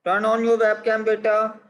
Turn on your webcam, beta.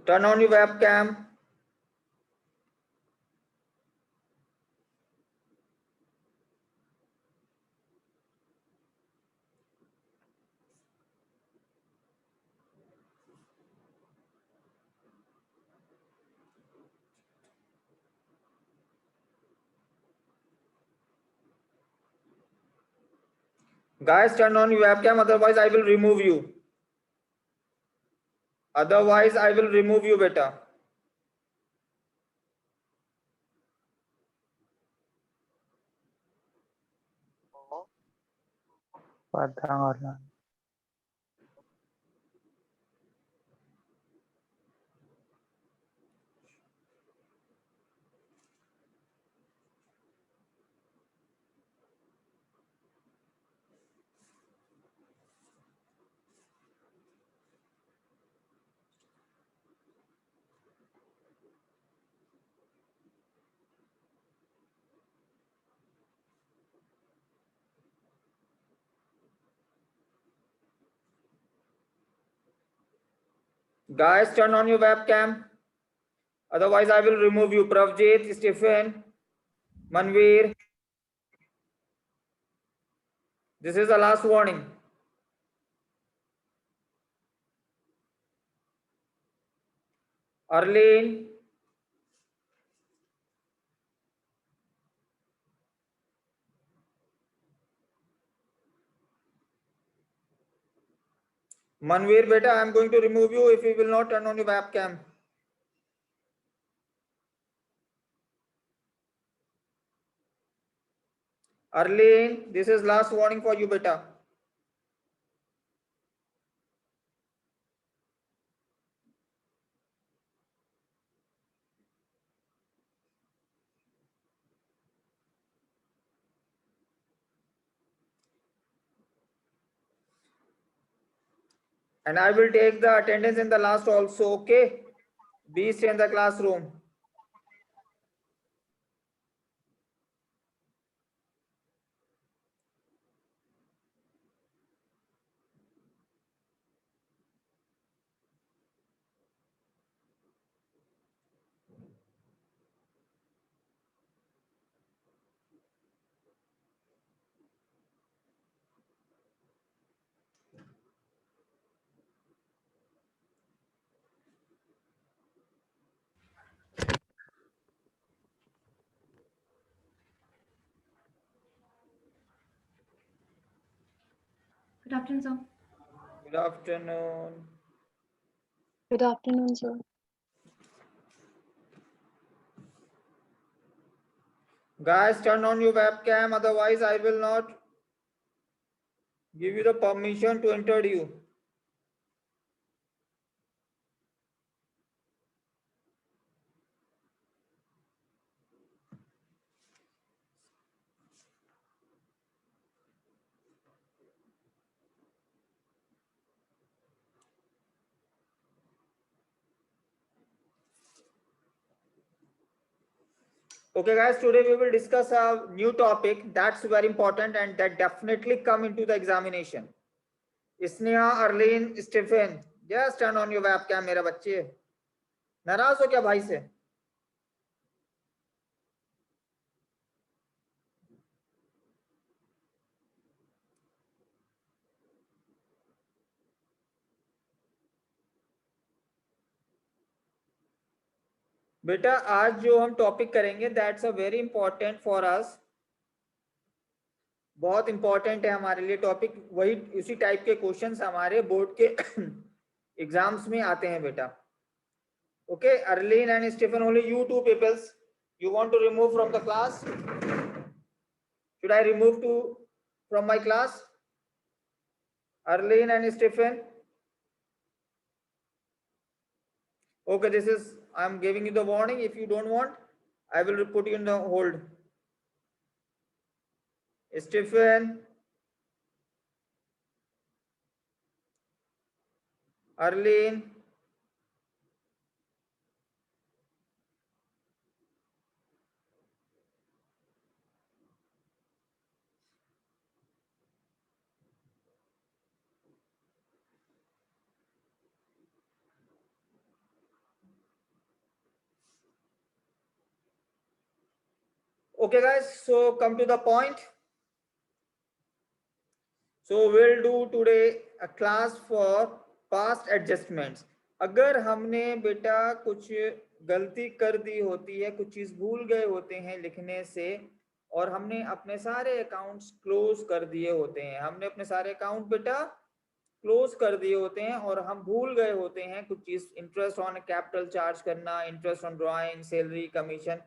Turn on your webcam. Guys, turn on your webcam, otherwise I will remove you. Otherwise, I will remove you, beta. Guys, turn on your webcam. Otherwise, I will remove you. Pravjit, Stephen, Manveer. This is the last warning. Arlene. Manveer, beta, I am going to remove you if you will not turn on your webcam. Arlene, this is last warning for you, beta. And I will take the attendance in the last also, okay? Be stay in the classroom. Good afternoon, sir. Good afternoon. Good afternoon, sir. Guys, turn on your webcam, otherwise I will not give you the permission to enter you. Okay guys, today we will discuss a new topic that's very important and that definitely come into the examination. Sneha, Arlene, Stephen, just turn on your webcam मेरा बच्चे. नाराज हो क्या भाई से? बेटा आज जो हम टॉपिक करेंगे that's a very important for us. बहुत इंपॉर्टेंट है हमारे लिए टॉपिक. वही उसी टाइप के क्वेश्चंस हमारे बोर्ड के एग्जाम्स में आते हैं बेटा. Okay, Arlene and Stephen, only you two peoples. You want to remove from the class? Should I remove from my class? Arlene and Stephen. Okay, this is, I'm giving you the warning. If you don't want, I will put you in the hold. Stephen, Arlene. Okay, guys, so come to the point. So we'll do today a class for past adjustments. अगर हमने बेटा कुछ गलती कर दी होती है, कुछ चीज भूल गए होते हैं लिखने से, और हमने अपने सारे अकाउंट्स क्लोज कर दिए होते हैं, हमने अपने सारे अकाउंट बेटा क्लोज कर दिए होते हैं और हम भूल गए होते हैं कुछ चीज, इंटरेस्ट ऑन कैपिटल चार्ज करना, interest on drawing, salary, commission,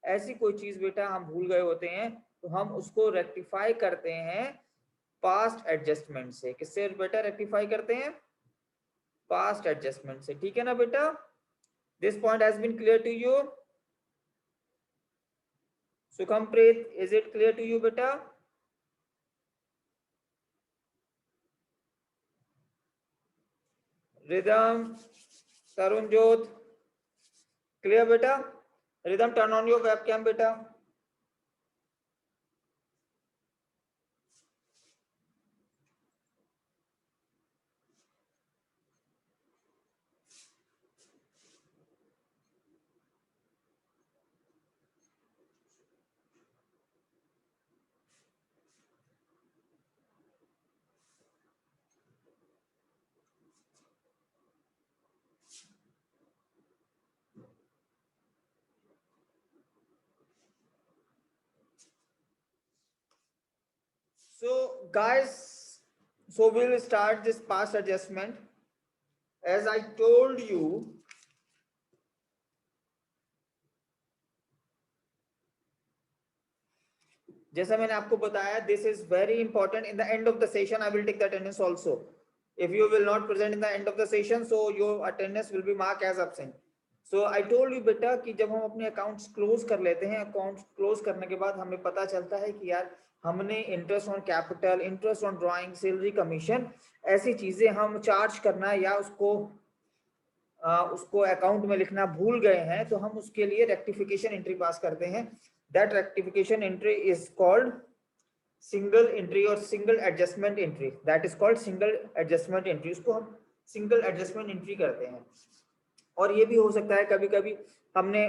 ऐसी कोई चीज बेटा हम भूल गए होते हैं, तो हम उसको रेक्टिफाई करते हैं पास्ट एडजस्टमेंट से। किससे बेटा रेक्टिफाई करते हैं? पास्ट एडजस्टमेंट से। ठीक है ना बेटा? This point has been clear to you? Sukhampreet, is it clear to you बेटा? रिदम, तरुणजोत, क्लियर बेटा? Rhythm, turn on your web cam बेटा। So guys, so we'll start this past adjustment. As I told you, जैसा मैंने आपको बताया, this is very important. In the end of the session, I will take the attendance also. If you will not present in the end of the session, so your attendance will be marked as absent. So I told you बेटा कि जब हम अपने accounts close कर लेते हैं, accounts close करने के बाद हमें पता चलता है कि यार हमने interest on capital, interest on drawing, salary, commission, ऐसी चीजें हम चार्ज करना या उसको अकाउंट में लिखना भूल गए हैं, तो हम उसके लिए रेक्टिफिकेशन एंट्री पास करते हैं। That rectification entry is called single entry और single adjustment entry. That is called single adjustment entry. उसको हम सिंगल एडजस्टमेंट एंट्री करते हैं। और ये भी हो सकता है कभी कभी हमने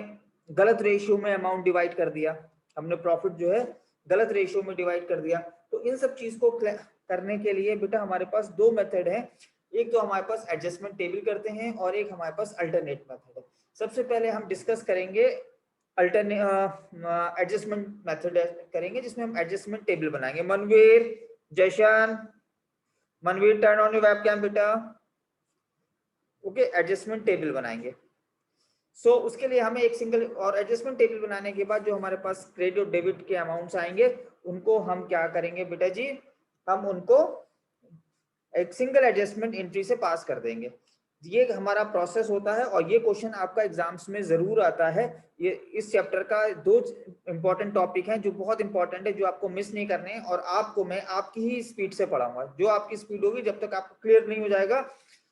गलत रेशियो में अमाउंट डिवाइड कर दिया, हमने प्रॉफिट जो है गलत रेशियो में डिवाइड कर दिया। तो इन सब चीज को करने के लिए बेटा हमारे पास दो मेथड है। एक तो हमारे पास एडजस्टमेंट टेबल करते हैं और एक हमारे पास अल्टरनेट मेथड है। सबसे पहले हम डिस्कस करेंगे एडजस्टमेंट मेथड करेंगे, जिसमें हम एडजस्टमेंट टेबल बनाएंगे। Manveer, Jaishan, Manveer turn on your web cam बेटा। ओके, एडजस्टमेंट टेबल बनाएंगे। सो उसके लिए हमें एक सिंगल और एडजस्टमेंट टेबल बनाने के बाद जो हमारे पास क्रेडिट और डेबिट के अमाउंट्स आएंगे, उनको हम क्या करेंगे बेटा जी, हम उनको एक सिंगल एडजस्टमेंट एंट्री से पास कर देंगे। ये हमारा प्रोसेस होता है और ये क्वेश्चन आपका एग्जाम्स में जरूर आता है। ये इस चैप्टर का दो इंपॉर्टेंट टॉपिक हैं जो बहुत इंपॉर्टेंट है, जो आपको मिस नहीं करने हैं, और आपको मैं आपकी ही स्पीड से पढ़ाऊंगा। जो आपकी स्पीड होगी, जब तक आपको क्लियर नहीं हो जाएगा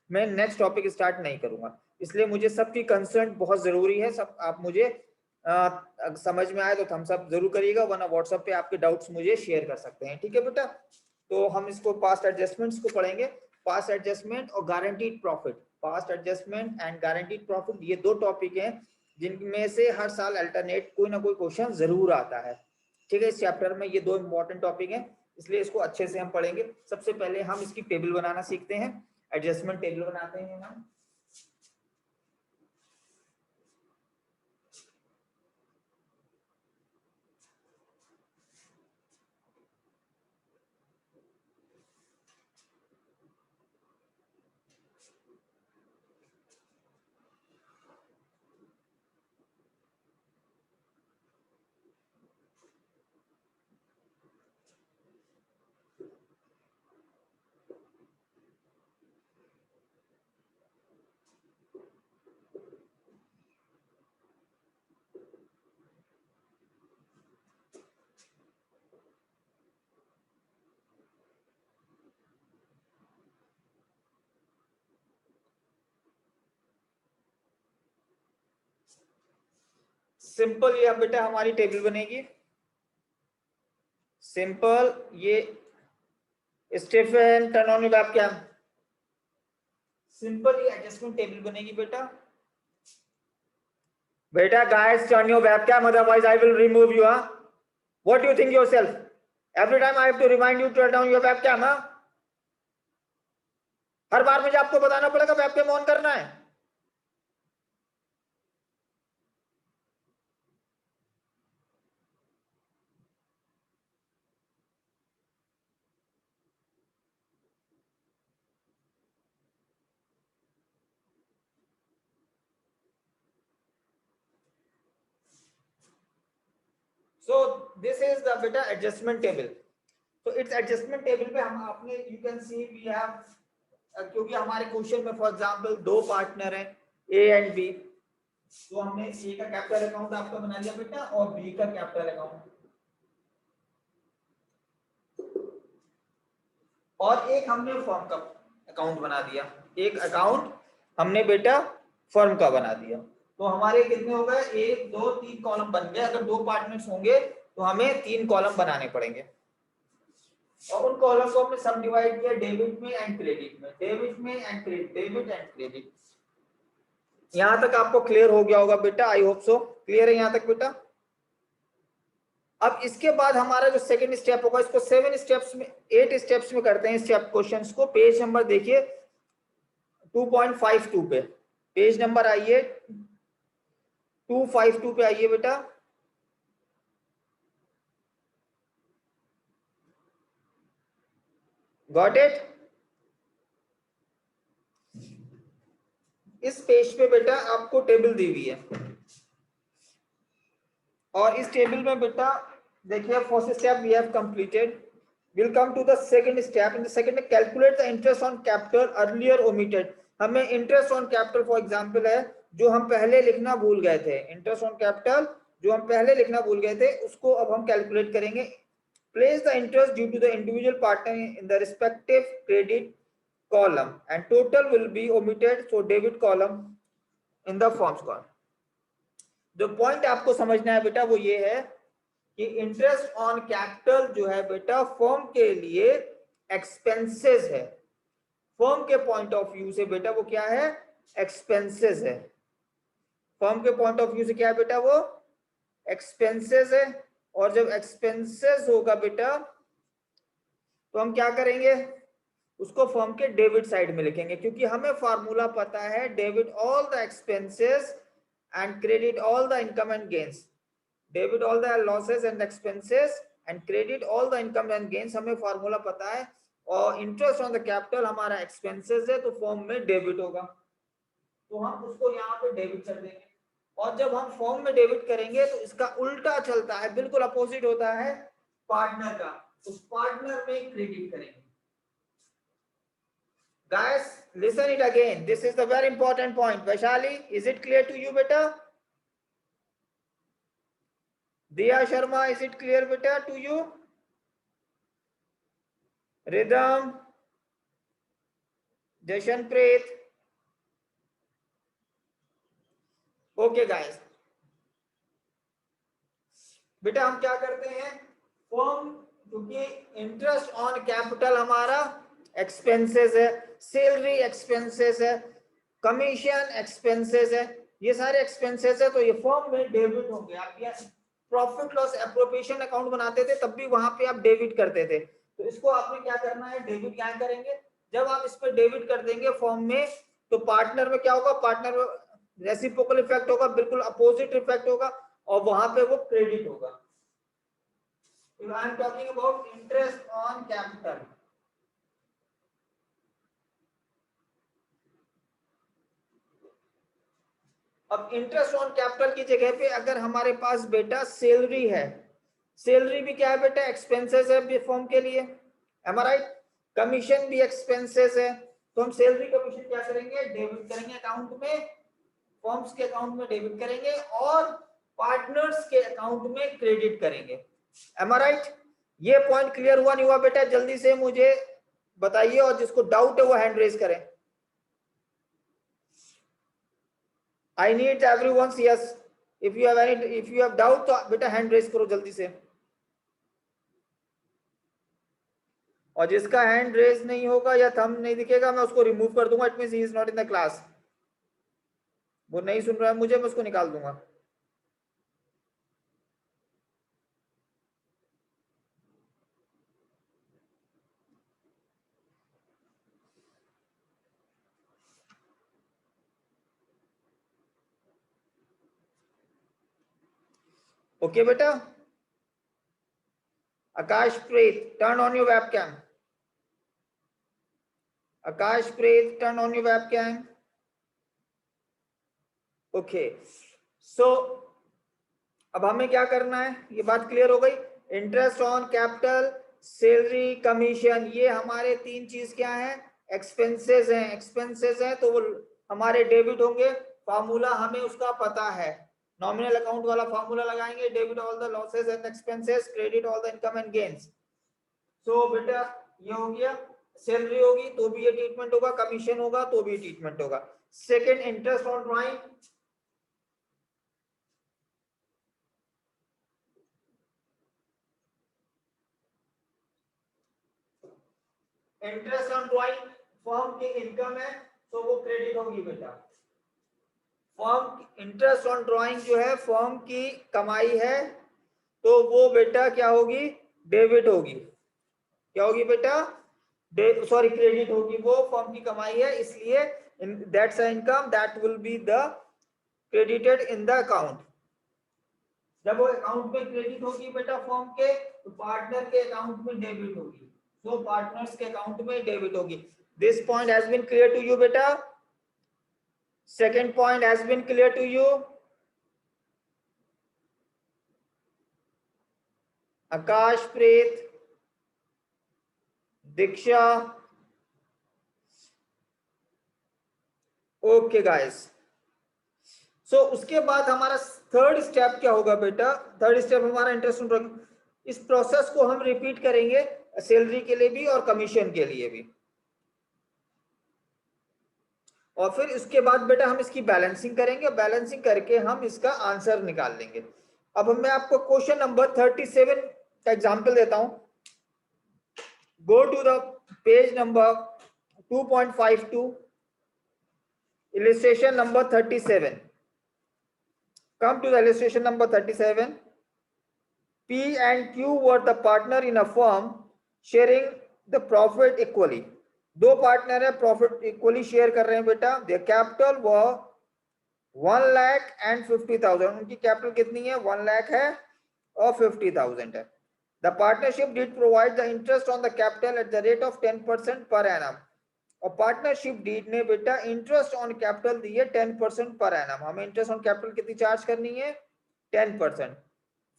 मैं नेक्स्ट टॉपिक स्टार्ट नहीं करूंगा। इसलिए मुझे सबकी कंसर्न बहुत जरूरी है। सब आप मुझे समझ में आए तो थम्स अप जरूर करिएगा, वरना व्हाट्सएप पे आपके डाउट्स मुझे शेयर कर सकते हैं। ठीक है बेटा? तो हम इसको पास्ट एडजस्टमेंट्स को पढ़ेंगे। पास्ट एडजस्टमेंट और guaranteed profit, past adjustment and guaranteed profit, ये दो टॉपिक हैं जिनमें से हर साल अल्टरनेट कोई ना कोई क्वेश्चन जरूर आता है। ठीक है? इस चैप्टर में ये दो इंपॉर्टेंट टॉपिक हैं, इसलिए इसको अच्छे से हम पढ़ेंगे। सबसे पहले हम इसकी टेबल बनाना सीखते हैं। एडजस्टमेंट टेबल बनाते हैं हम। सिंपल ये बेटा हमारी टेबल बनेगी, सिंपल ये Stephen turn on your webcam, simple ये एडजस्टमेंट टेबल बनेगी बेटा। बेटा guys turn your webcam otherwise I will remove you. What do you think yourself? Every time I have to remind you to turn on your webcam. हर बार मुझे आपको बताना पड़ेगा वेबकैम ऑन करना है। So this is the beta adjustment table. तो it's adjustment table पे हम आपने you can see we have, क्योंकि हमारे क्वेश्चन में फॉर एग्जांपल दो पार्टनर हैं ए एंड बी, तो हमने ए का कैपिटल अकाउंट आपका बना लिया बेटा और बी का कैपिटल अकाउंट, और एक हमने फर्म का अकाउंट बना दिया, एक अकाउंट हमने बेटा फर्म का बना दिया। तो हमारे कितने हो गए? 1 2 3 कॉलम बन गए। अगर दो पार्टनर्स होंगे तो हमें 3 कॉलम बनाने पड़ेंगे, और उन कॉलम को हमने सब डिवाइड किया डेबिट में एंड क्रेडिट में, डेबिट में and credit, debit and credit. यहां तक आपको क्लियर हो गया होगा बेटा, आई होप सो क्लियर है यहां तक बेटा। अब इसके बाद हमारा जो सेकंड स्टेप होगा, इसको 7 स्टेप्स में 8 स्टेप्स में करते हैं स्टेप क्वेश्चंस को। पेज नंबर देखिए 2.52 पे, पेज नंबर आइए 252 पे आइए बेटा। Got it? इस पेज पे बेटा आपको टेबल दी हुई है, और इस टेबल में बेटा देखिए first step we have completed, will come to the second step. In the second calculate the interest on capital earlier omitted. हमें interest on capital for example है जो हम पहले लिखना भूल गए थे, इंटरेस्ट ऑन कैपिटल जो हम पहले लिखना भूल गए थे उसको अब हम कैलकुलेट करेंगे। Place the interest due to the individual partner in the respective credit column and total will be omitted, so debit column in the forms column. जो पॉइंट आपको समझना है बेटा वो ये है कि इंटरेस्ट ऑन कैपिटल जो है बेटा फर्म के लिए एक्सपेंसेस है, फर्म के पॉइंट ऑफ व्यू से बेटा वो क्या है? एक्सपेंसेस है। फर्म के पॉइंट ऑफ व्यू से क्या है बेटा? वो एक्सपेंसेस है। और जब एक्सपेंसेस होगा बेटा तो हम क्या करेंगे? उसको फर्म के डेबिट साइड में लिखेंगे, क्योंकि हमें फार्मूला पता है debit all the expenses and credit all the income and gains, debit all the losses and expenses and credit all the income and gains, हमें फार्मूला पता है। और इंटरेस्ट ऑन द कैपिटल हमारा एक्सपेंसेस है तो firm में debit होगा, तो हम उसको यहाँ पे डेबिट कर देंगे। और जब हम फर्म में डेबिट करेंगे तो इसका उल्टा चलता है, बिल्कुल अपोजिट होता है पार्टनर का, उस पार्टनर में क्रेडिट करेंगे। Guys, listen it again. This is the very important point. Vaishali, is it clear to you, beta? Diya Sharma, is it clear, beta, to you? Rhythm, Jashanpreet. Okay, guys. बेटा हम क्या करते हैं? Firm, क्योंकि interest on capital हमारा expenses है, salary expenses है, commission expenses है, ये सारे एक्सपेंसेस है, तो ये फर्म में डेबिट होंगे। आप ये प्रॉफिट लॉस एप्रोप्रिएशन अकाउंट बनाते थे तब भी वहां पे आप डेबिट करते थे, तो इसको आपने क्या करना है? डेबिट क्या करेंगे? जब आप इस पर डेबिट कर देंगे फर्म में तो पार्टनर में क्या होगा? पार्टनर में रेसिप्रोकल इफेक्ट होगा, बिल्कुल अपोजिट इफेक्ट होगा, और वहां पे वो क्रेडिट होगा। I am talking about interest on capital. अब इंटरेस्ट ऑन कैपिटल की जगह पे अगर हमारे पास बेटा सैलरी है, सैलरी भी क्या है बेटा? एक्सपेंसेस है फर्म के लिए, एम आई राइट? कमीशन भी एक्सपेंसेस है, तो हम सैलरी कमीशन क्या करेंगे? डेबिट करेंगे अकाउंट में, फर्म्स के अकाउंट में डेबिट करेंगे और पार्टनर्स के अकाउंट में क्रेडिट करेंगे, एम आई राइट? ये पॉइंट क्लियर हुआ नहीं हुआ बेटा? जल्दी से मुझे बताइए, और जिसको डाउट है वो हैंड रेज करें। I need everyone's yes. If you have doubt तो बेटा हैंड रेस करो जल्दी से, और जिसका हैंड रेस नहीं होगा या थंब नहीं दिखेगा मैं उसको रिमूव कर दूंगा, it means he is not in the class, वो नहीं सुन रहा है मुझे, मैं उसको निकाल दूंगा। ओके बेटा, Akash Preet turn on your webcam, Akash Preet turn on your webcam. Okay so अब हमें क्या करना है, ये बात क्लियर हो गई। Interest on capital, salary, commission, ये हमारे तीन चीज क्या है, एक्सपेंसेस हैं, एक्सपेंसेस हैं तो वो हमारे डेबिट होंगे। फार्मूला हमें उसका पता है, नॉमिनल अकाउंट वाला फार्मूला लगाएंगे, debit all the losses and expenses, credit all the income and gains. So बेटा ये हो गया, सैलरी होगी तो भी ये ट्रीटमेंट होगा, कमीशन होगा तो भी ट्रीटमेंट होगा। Second, interest on drawing, interest on drawing firm की इनकम है तो वो क्रेडिट होगी बेटा। फर्म इंटरेस्ट ऑन ड्राइंग जो है फर्म की कमाई है तो वो बेटा क्या होगी, डेबिट होगी। क्या होगी बेटा, सॉरी क्रेडिट होगी, वो फर्म की कमाई है इसलिए that's a income that will be the credited in the account. जब वो अकाउंट में क्रेडिट होगी बेटा फर्म के, तो पार्टनर के अकाउंट में डेबिट होगी, तो पार्टनर्स के अकाउंट में डेबिट होगी। This point has been clear to you बेटा, second point has been clear to you. Akash Preet, Diksha, okay guys. So उसके बाद हमारा थर्ड स्टेप क्या होगा बेटा, थर्ड स्टेप हमारा इंटरेस्ट ऑन ड्राइंग। इस प्रोसेस को हम रिपीट करेंगे सैलरी के लिए भी और कमीशन के लिए भी, और फिर इसके बाद बेटा हम इसकी बैलेंसिंग करेंगे, बैलेंसिंग करके हम इसका आंसर निकाल लेंगे। अब मैं आपको क्वेश्चन नंबर 37 का एग्जांपल देता हूं। Go to the page number 2.52, illustration number 37. Come to the illustration number 37. P and Q were the partner in a firm sharing the profit equally. दो पार्टनर है, प्रॉफिट इक्वली शेयर कर रहे हैं बेटा। Their capital वो 1,50,000, उनकी capital कितनी है, 1 लाख है और 50,000 है। The partnership did provide the interest on the capital at the rate of 10% per annum, और पार्टनरशिप डीड ने बेटा इंटरेस्ट ऑन कैपिटल दी है 10% पर एनम। हमें इंटरेस्ट ऑन कैपिटल कितनी चार्ज करनी है, 10%।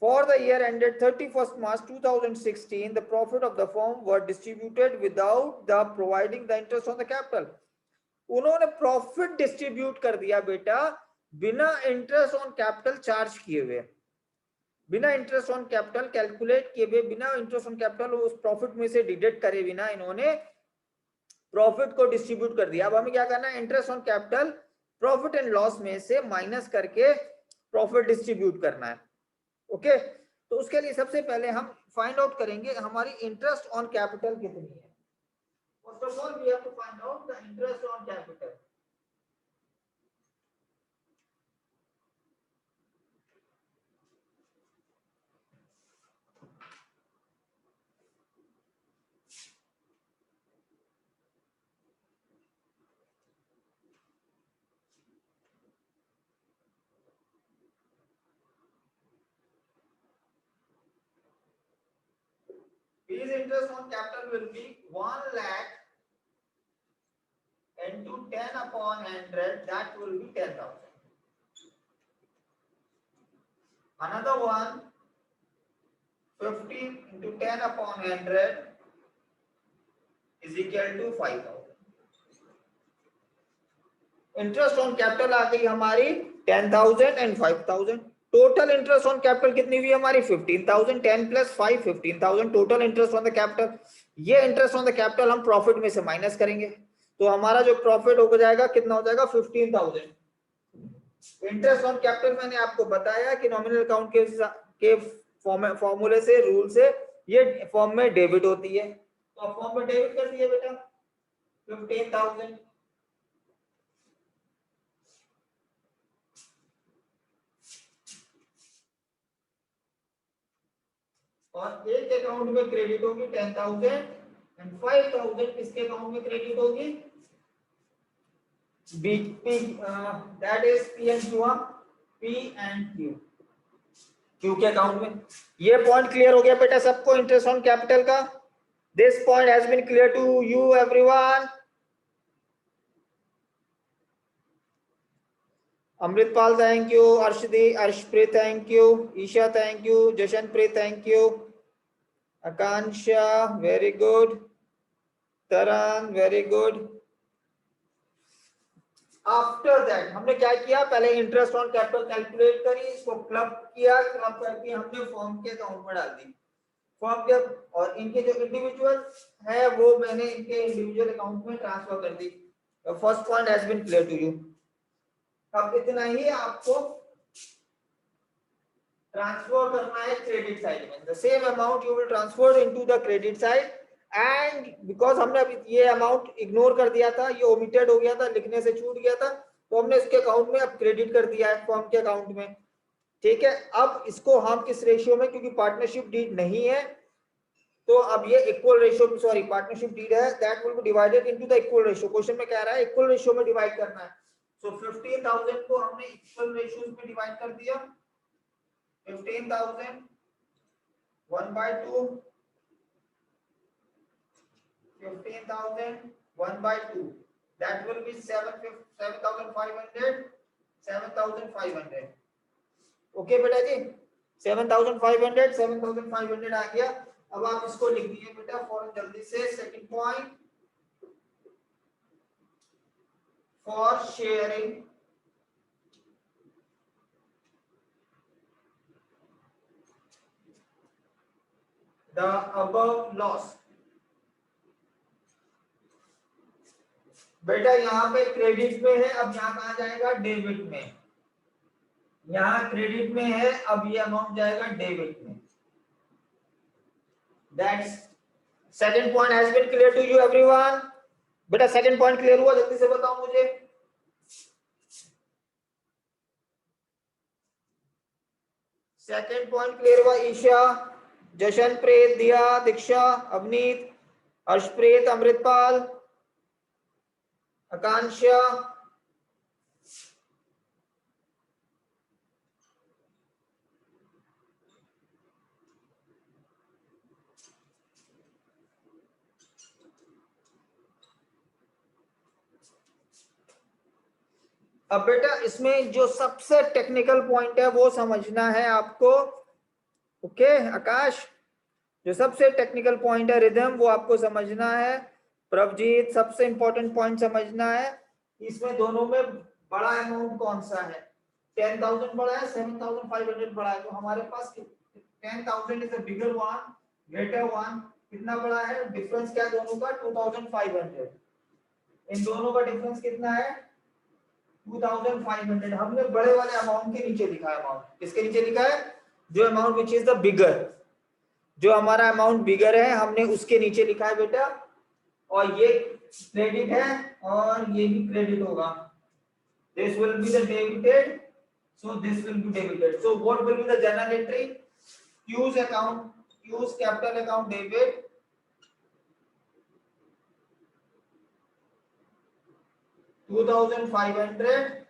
For the year ended 31st March 2016, the profit of the firm were distributed without the providing the interest on the capital. उन्होंने profit distribute कर दिया बेटा बिना इंटरेस्ट ऑन कैपिटल चार्ज किए हुए, बिना इंटरेस्ट ऑन कैपिटल कैलकुलेट किए हुए, बिना इंटरेस्ट ऑन कैपिटल उस प्रॉफिट में से डिडक्ट करे बिना इन्होंने प्रॉफिट को डिस्ट्रीब्यूट कर दिया। अब हमें क्या करना है, interest on capital profit and loss में से माइनस करके प्रॉफिट डिस्ट्रीब्यूट करना है। ओके तो उसके लिए सबसे पहले हम फाइंड आउट करेंगे हमारी इंटरेस्ट ऑन कैपिटल कितनी है। First of all we have to find out the interest on capital. His interest on capital will be 1 lakh into 10 upon 100, that will be 10,000. Another one, 50 into 10 upon 100 is equal to 5,000. Interest on capital आ गई हमारी 10,000 and 5,000। Total interest on capital कितनी हुई हमारी 15,000, 10 plus 5 15,000 total interest on the capital. ये interest on the capital हम profit में से माइनस करेंगे तो हमारा जो प्रॉफिट हो जाएगा कितना हो जाएगा 15,000। इंटरेस्ट ऑन कैपिटल मैंने आपको बताया कि नॉमिनल अकाउंट के फॉर्मूले से, रूल से ये फॉर्म में डेबिट होती है, तो आप फॉर्म में डेबिट कर दिए बेटा 15,000। और एक अकाउंट में क्रेडिट होगी 10,000 एंड 5,000 किसके अकाउंट में क्रेडिट होगी? BP, that is P and Q, P and Q, Q के अकाउंट में। ये पॉइंट क्लियर हो गया बेटा सबको इंटरेस्ट ऑन कैपिटल का? This point has been clear to you everyone? Amritpal thank you, Arshpreet thank you, Isha thank you, Jashanpreet thank you, Akanksha very good, Taran very good. After that हमने क्या किया? पहले इंटरेस्ट ऑन कैपिटल कैलकुलेट करी, इसको क्लब किया, क्लब करके हमने फॉर्म के अकाउंट में डाल दी, फॉर्म के, और इनके जो इंडिविजुअल है वो मैंने इनके इंडिविजुअल अकाउंट में ट्रांसफर कर दी। First point has been clear to you. अब इतना ही आपको ट्रांसफर करना है क्रेडिट साइड में। The same amount you will transfer into the credit side, and because हमने अभी ये अमाउंट इग्नोर कर दिया था, ये ओमिटेड हो गया था, लिखने से छूट गया था, तो हमने इसके अकाउंट में अब क्रेडिट कर दिया है फॉर्म के अकाउंट में। ठीक है, अब इसको हम किस रेशियो में, क्योंकि पार्टनरशिप डीड नहीं है तो अब ये equal ratio, sorry partnership deed है, that will be divided into the equal ratio. Question में कह रहा है इक्वल रेशियो में डिवाइड करना है, सो 15,000 को हमने इक्वल रेशियोज में डिवाइड कर दिया। 15,000 1 by 2, 15,000 1 by 2, that will be 7,500, 7,500। Okay बेटा जी, 7,500, 7,500 आ गया। अब आप इसको लिख दीजिए बेटा फॉर जल्दी से। Second point, for sharing the above loss. बेटा यहाँ पे क्रेडिट में है, अब यहाँ कहाँ जाएगा? डेबिट में। यहाँ क्रेडिट में है, अब ये अमाउंट जाएगा डेबिट में। That's second point has been clear to you everyone? बेटा सेकंड पॉइंट क्लियर हुआ? जल्दी से बताओ मुझे। सेकंड पॉइंट क्लियर हुआ? ईशा, जशनप्रीत, दिया, दीक्षा, अवनीत, अर्शप्रीत, अमृतपाल, आकांक्षा, अब बेटा इसमें जो सबसे टेक्निकल पॉइंट है वो समझना है आपको। ओके आकाश, जो सबसे टेक्निकल पॉइंट है रिदम, वो आपको समझना है। प्रभजीत, सबसे इंपॉर्टेंट पॉइंट समझना है, इसमें दोनों में बड़ा अमाउंट कौन सा है? 10,000 बड़ा है, 7,500 बड़ा है, तो हमारे पास 10,000 is the bigger one, greater one. कितना बड़ा है? डिफरेंस क्या है दोनों का? 2,500। इन दोनों का डिफरेंस कितना है? 2,500। हमने बड़े वाले अमाउंट के नीचे लिखा है। अमाउंट किसके नीचे लिखा है? जो amount which is the bigger, जो हमारा अमाउंट बिगर है हमने उसके नीचे लिखा है बेटा। और ये क्रेडिट है और ये भी क्रेडिट होगा। This will be the debited, so this will be debited. So what will be the journal entry? Q's account, Q's capital account debit, 2,500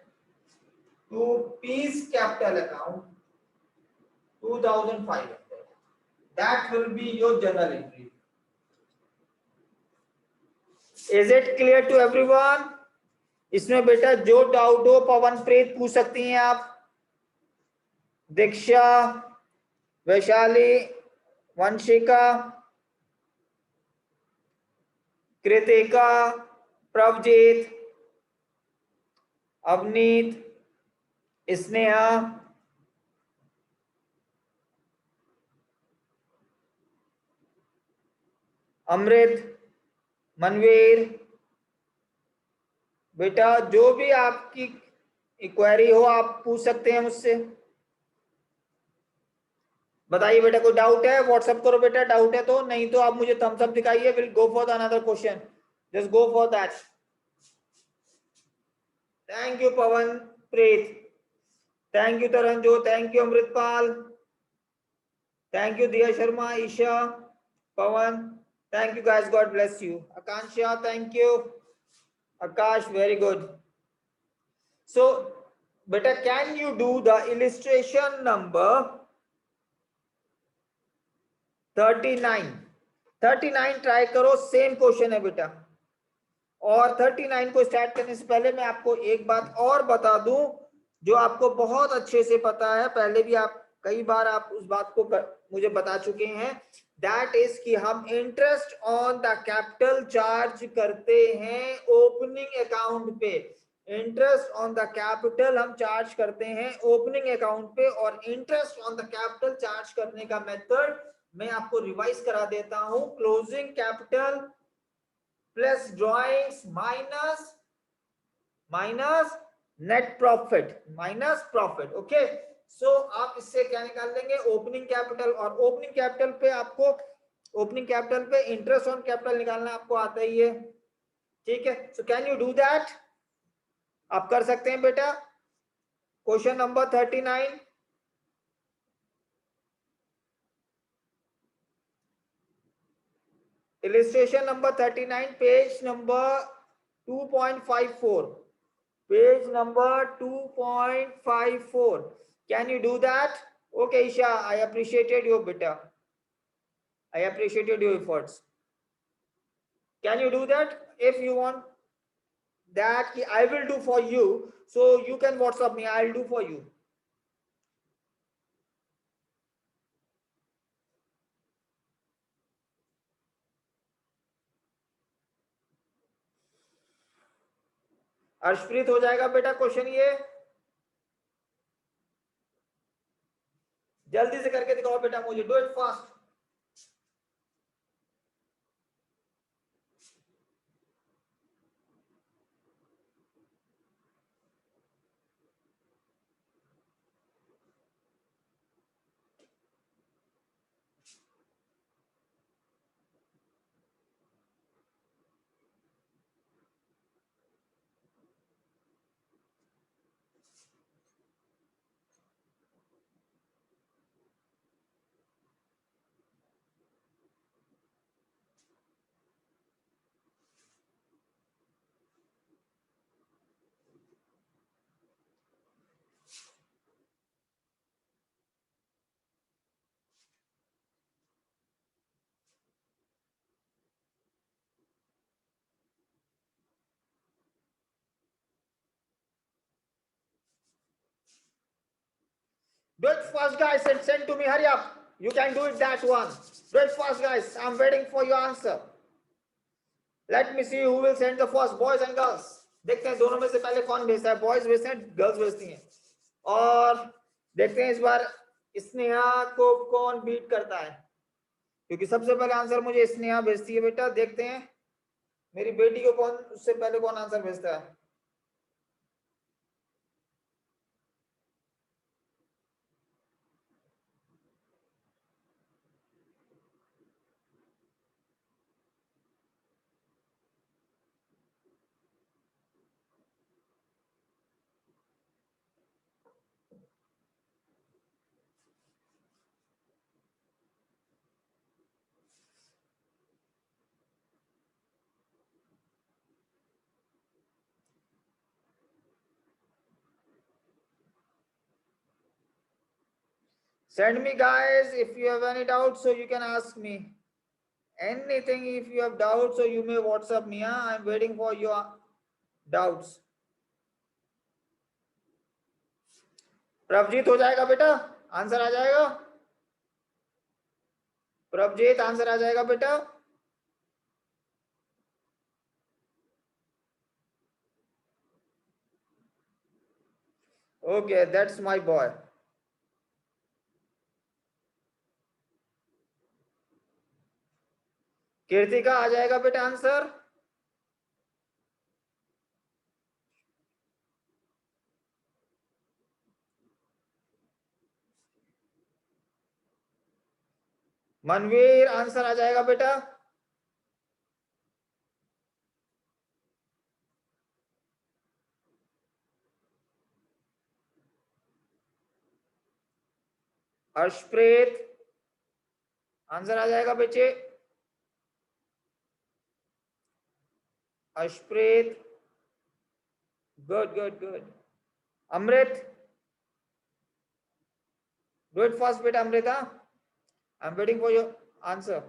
to P's capital account 2,500. That will be your journal entry. Is it clear to everyone? इसमें बेटा जो doubt हो पवनप्रीत पूछ सकती हैं आप, दीक्षा, वैशाली, वंशिका, कृतिका, प्रभजीत, अवनीत, स्नेहा, अमृत, मनवीर, बेटा जो भी आपकी क्वेरी हो आप पूछ सकते हैं मुझसे। बताइए बेटा, कोई डाउट है? व्हाट्सएप करो बेटा, डाउट है तो, नहीं तो आप मुझे थम्स अप दिखाइए। Will go for the another question, just go for that. Thank you Pawan Preet, thank you Taranjo, thank you Amritpal, thank you Diya Sharma, Isha, Pawan, thank you guys, God bless you. Akanksha thank you, Akash very good. So बेटा, can you do the illustration number 39? 39 try करो, same question है बेटा। और 39 को start करने से पहले मैं आपको एक बात और बता दूं, जो आपको बहुत अच्छे से पता है, पहले भी आप कई बार आप उस बात को मुझे बता चुके हैं। दैट इज कि हम interest on the capital charge करते हैं ओपनिंग अकाउंट पे। इंटरेस्ट ऑन द कैपिटल हम चार्ज करते हैं ओपनिंग अकाउंट पे, और interest on the capital charge करने का मेथड मैं आपको रिवाइज करा देता हूं। Closing capital plus drawings minus net profit minus profit. Okay, so आप इससे क्या निकाल लेंगे? Opening capital. और ओपनिंग कैपिटल पे आपको, ओपनिंग कैपिटल पे इंटरेस्ट ऑन कैपिटल निकालना आपको आता ही है, ठीक है? So can you do that? आप कर सकते हैं बेटा। Question number 39, illustration number 39, page number 2.54, page number 2.54. Can you do that? Okay Isha, I appreciated you beta, I appreciated your efforts. Can you do that? If you want that I will do for you, so you can WhatsApp me, I'll do for you. Arshpreet हो जाएगा बेटा question ये? जल्दी से करके दिखाओ बेटा मुझे, do it fast. Do it fast, guys, and send to me. Hurry up. You can do it that one. Do it fast, guys. I'm waiting for your answer. Let me see who will send the first, boys and girls. देखते हैं दोनों में से पहले कौन भेजता है, boys भेजते हैं गर्ल्स भेजती हैं। और देखते हैं इस बार स्नेहा को कौन बीट करता है, क्योंकि सबसे पहले आंसर मुझे स्नेहा भेजती है बेटा। देखते हैं मेरी बेटी को कौन उससे पहले कौन आंसर भेजता है। Send me, guys, if you have any doubts, so you can ask me anything. If you have doubts, so you may WhatsApp me. I'm waiting for your doubts. Prabhjeet हो जाएगा बेटा, आंसर आ जाएगा। प्रभजीत आंसर आ जाएगा बेटा। Okay, that's my boy. Keertika आ जाएगा बेटा आंसर। मनवीर आंसर आ जाएगा बेटा। हर्षप्रीत आंसर आ जाएगा बच्चे। Harshpreet, good good good. Amrit, do it fast बेटा Amrita, I am waiting for your answer.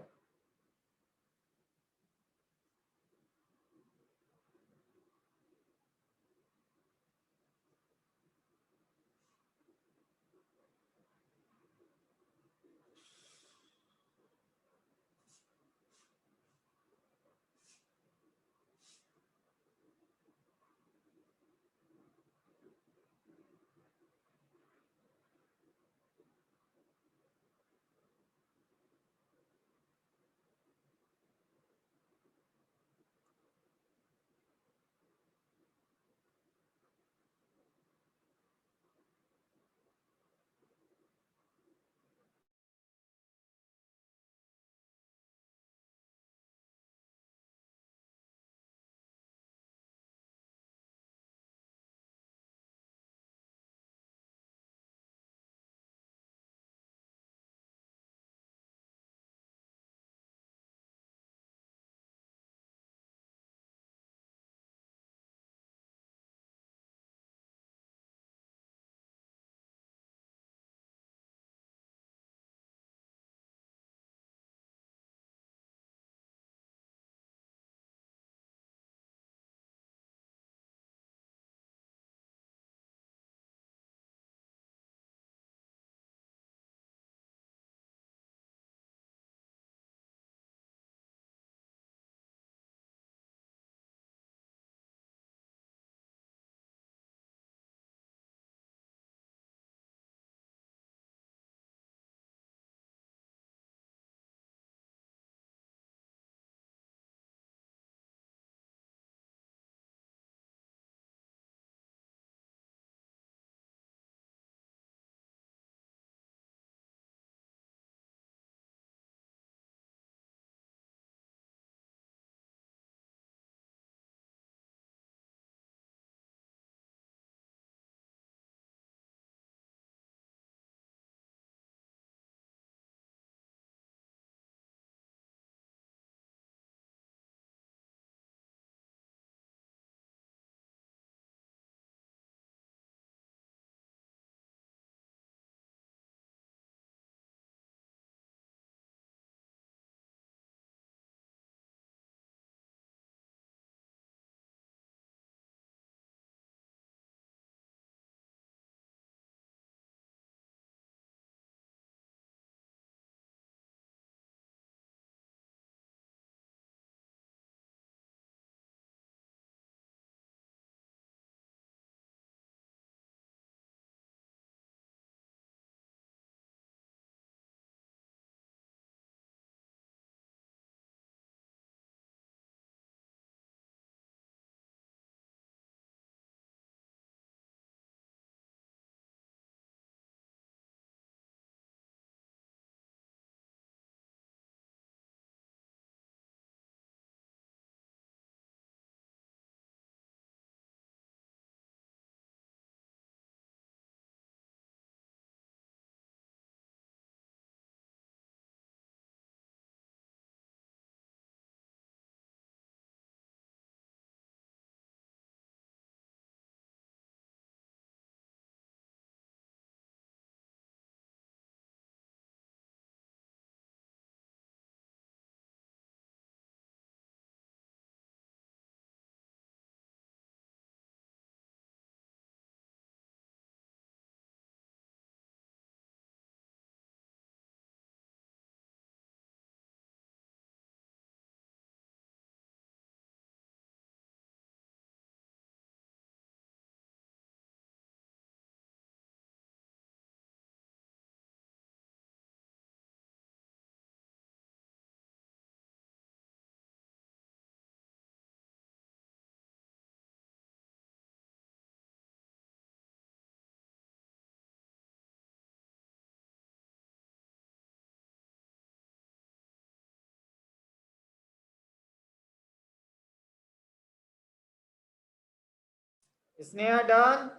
Sneha done?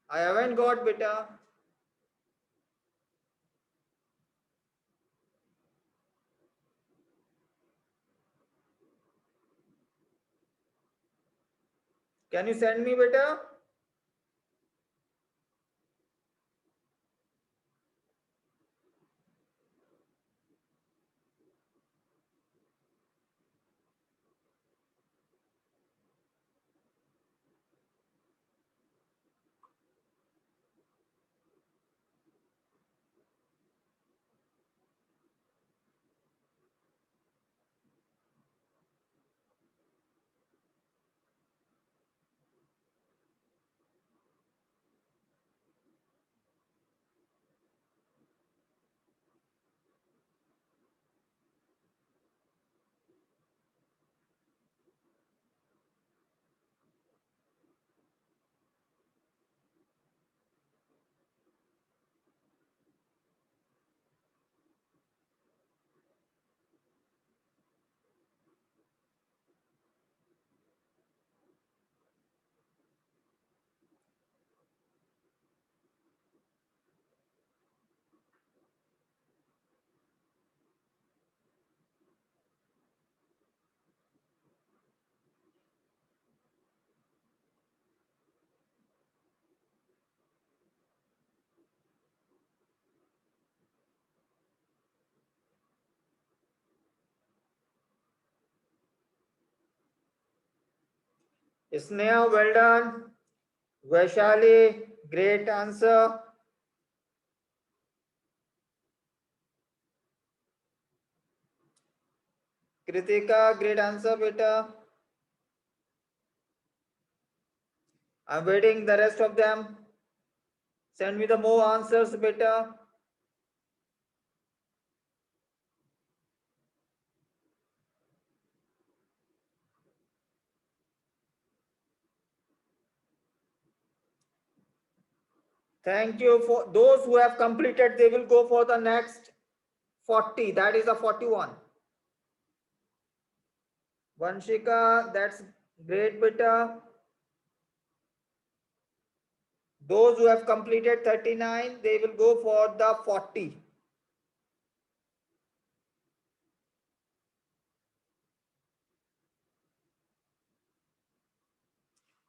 I haven't got beta. Can you send me beta? Sneha, well done. Vaishali, great answer. Kritika, great answer, beta. I'm waiting the rest of them. Send me the more answers, beta. Thank you for those who have completed. They will go for the next 40. That is a 41. Vanshika, that's great, beta. Those who have completed 39, they will go for the 40.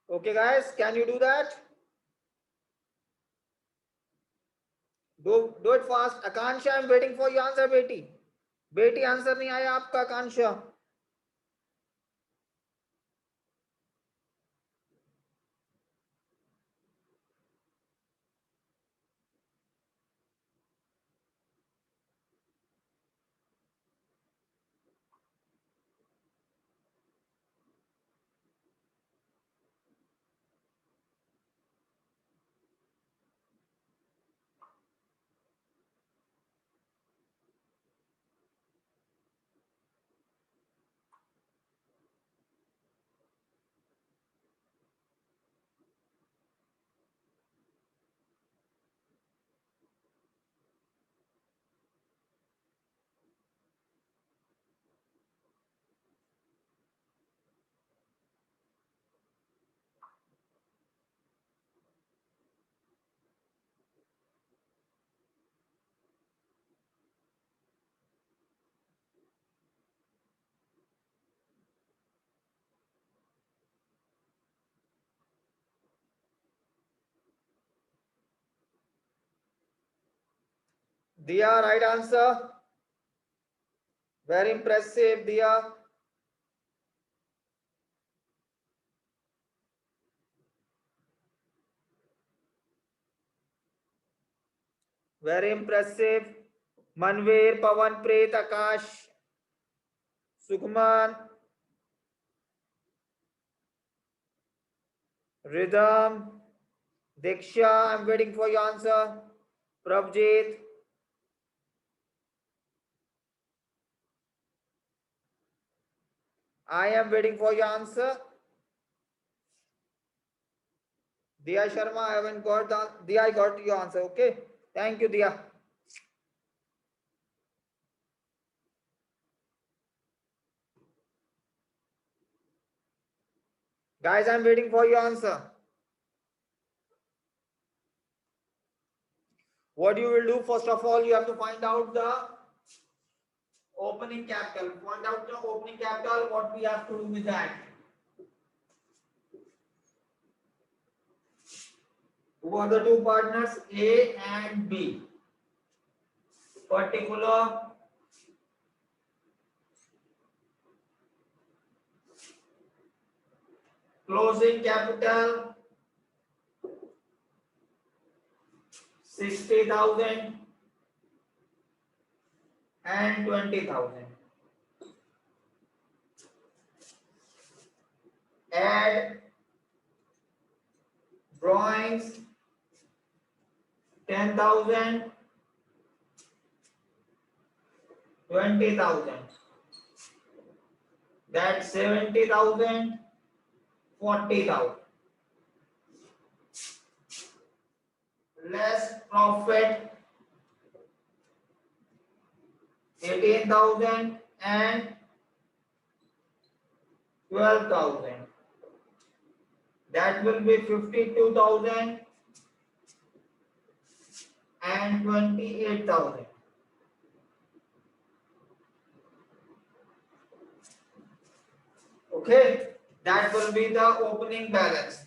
Okay, guys, can you do that? Do it fast. Akansha, I'm waiting for your answer, beti. बेटी answer नहीं आया आपका आकांक्षा. Diya, right answer. Very impressive, Diya. Very impressive. Manveer, Pawan, Preet, Akash, Sukhman, Rhythm, Diksha, I'm waiting for your answer. Prabjit, I am waiting for your answer. Diya Sharma, I haven't got the Diya, I got your answer. Okay. Thank you, Diya. Guys, I'm waiting for your answer. What you will do, first of all, you have to find out the opening capital. Find out the opening capital, what we have to do with that. Who are the two partners, A and B? Particular closing capital 60,000 and 20,000. Add drawings 10,000, 20,000. That's 70,000, 40,000. Less profit 18,000 and 12,000. That will be 52,000 and 28,000. Okay, that will be the opening balance.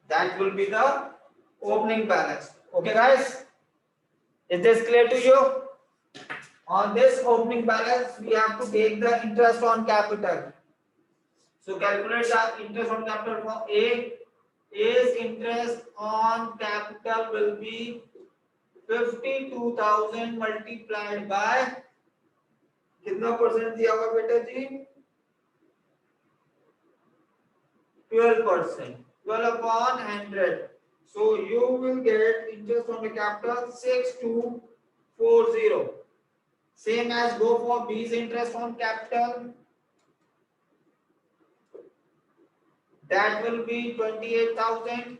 That will be the opening balance. Okay, guys, is this clear to you? On this opening balance, we have to take the interest on capital. So calculate the interest on capital for A. A's interest on capital will be 52,000 multiplied by कितना percent दिया हुआ बेटा जी 12%, 12 upon 100. So you will get interest on the capital 6240. Same as go for B's interest on capital. That will be 28,000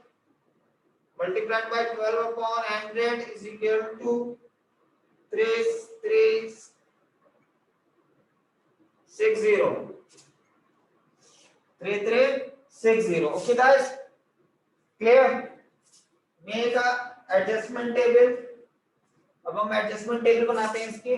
multiplied by 12 upon 100 is equal to 3360. 3360. Okay, guys, clear? Make a adjustment table. अब हम adjustment table बनाते हैं इसकी.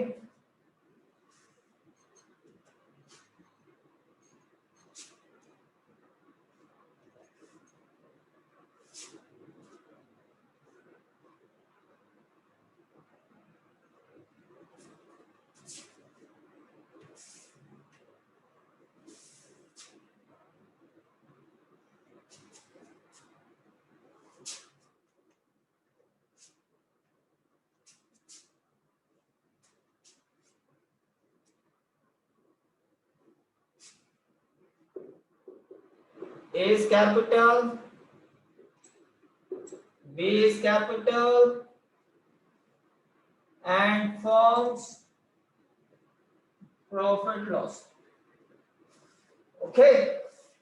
A is capital, B is capital, and forms profit loss. Okay,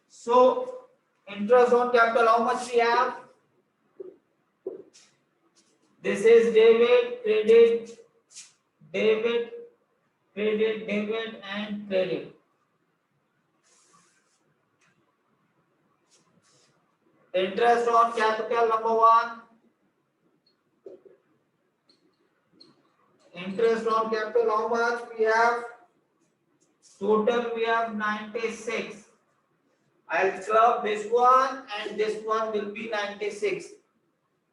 so interest on capital, how much we have? This is debit, credit, debit, credit, debit, and credit. Interest on capital number 1. Interest on capital, how much we have? Total we have 96. I'll club this one and this one will be 96.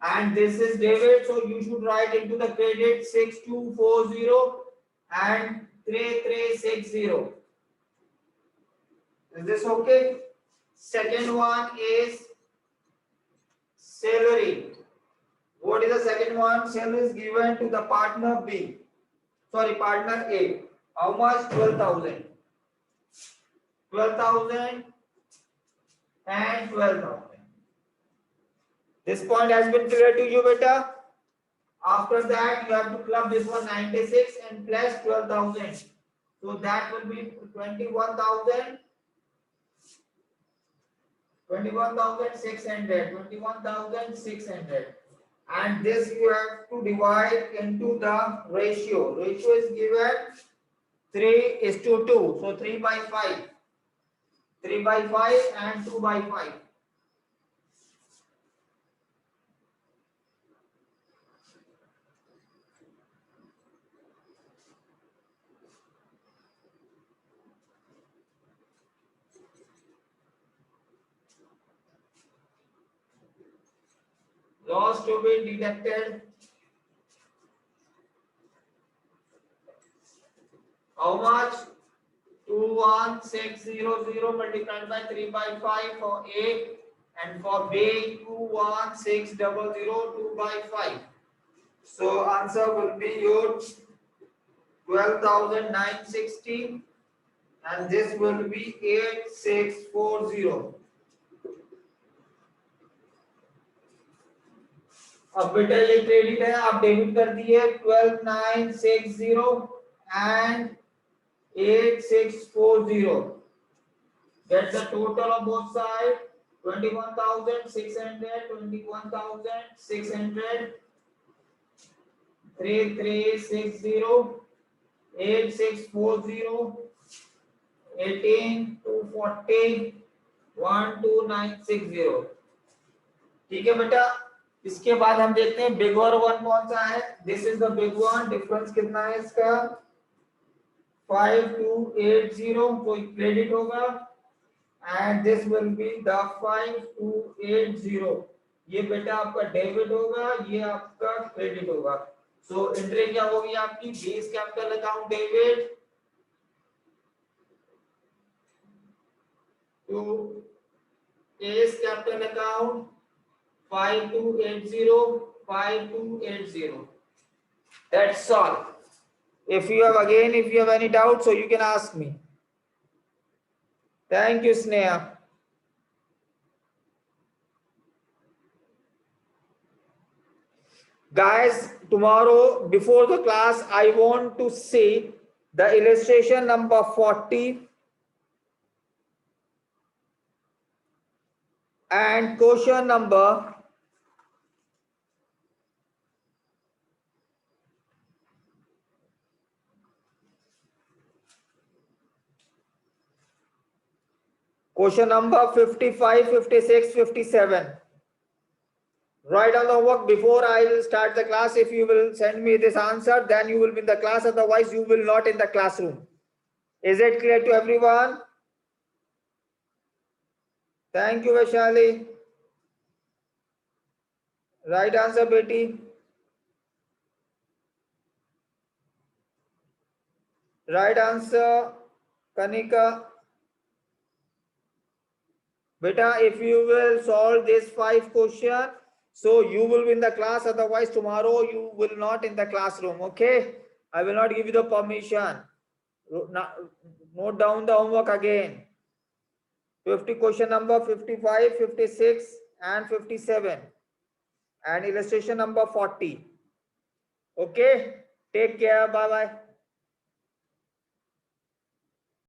And this is debit, so you should write into the credit 6240 and 3360. Is this okay? Second one is salary. What is the second one? Salary is given to the partner B. Sorry, partner A. How much? 12,000. 12,000 and 12,000. This point has been clear to you, beta. After that, you have to club this one 96 and plus 12,000. So that will be 21,000. 21,600. 21,600. And this you have to divide into the ratio. Ratio is given 3:2. So 3 by 5. 3 by 5 and 2 by 5. Loss to be deducted. How much? 21600 multiplied by 3 by 5 for A, and for B 21600 2 by 5. So answer will be your 12,960, and this will be 8640. अब बेटा ये credit है, आप debit कर दिए 12,960 and 8640. Get the total of both sides. 21,600, 21,600, 3360, 8640, 18,240, 12,960. ठीक है बेटा, इसके बाद हम देखते हैं बिग और वन कौन सा है. This is the big one. Difference कितना है इसका? 5280, तो क्रेडिट होगा, and this will be the 5280. ये बेटा आपका डेबिट होगा, ये आपका क्रेडिट होगा. सो एंट्री क्या होगी आपकी? Base capital account debit to S capital account 5280, 5280. That's all. If you have any doubt, so you can ask me. Thank you, Sneha. Guys, tomorrow before the class, I want to see the illustration number 40 and question number 55, 56, 57. Write down the homework before I will start the class. If you will send me this answer, then you will be in the class. Otherwise, you will not in the classroom. Is it clear to everyone? Thank you, Vaishali. Right answer, Betty. Right answer, Kanika. Beta, if you will solve this 5 question, so you will be in the class. Otherwise, tomorrow you will not in the classroom. Okay, I will not give you the permission. Note down the homework again. 50 question number 55, 56 and 57, and illustration number 40. Okay, take care. Bye bye.